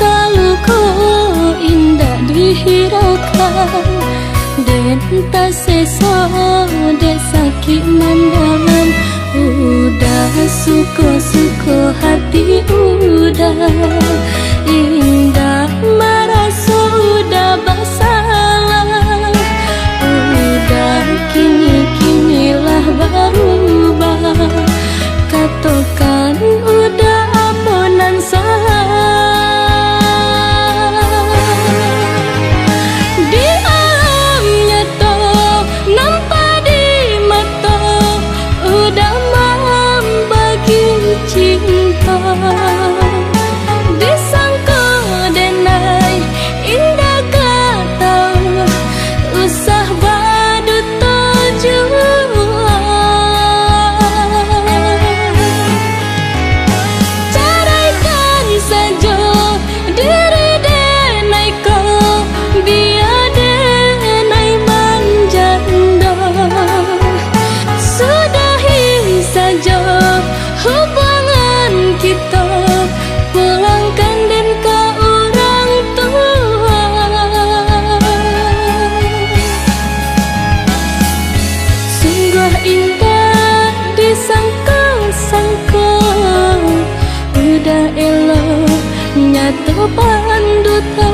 taluku indah dihiraukan, dan tak seso dek sakit mandangan. Udah suko-suko hati udah indah merasa udah bersalah. Udah kini-kinilah berubah, katakan udah ampunan salah. Di alam nyata nampak di mata, udah membagi cinta. Disangka denai indah kata, usah badut tujuan. Caraikan saja diri denai kau, biar denai manjanda. Sudahi saja hubungan kita, pulangkan dan ke orang tua. Sungguh indah disangka-sangka, udah elok nyata panduta.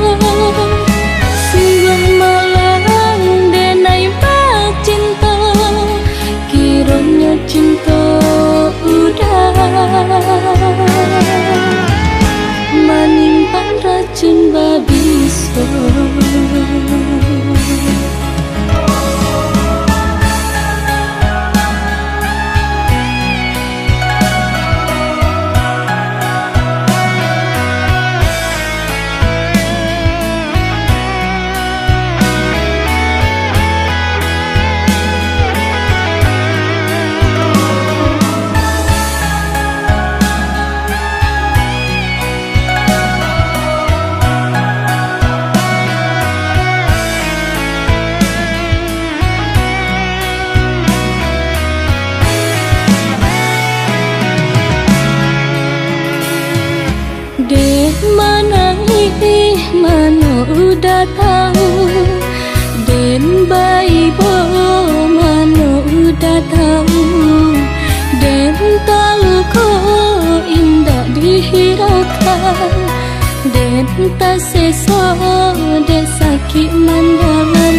Sungguh malang denai bercinta, kiranya cinta udah menimpan racun babisa. Dek mana ini mana udah tahu, den bayi bo mana udah tahu, den taluku indah dihiraukan, den tak seso dek sakit mandangan.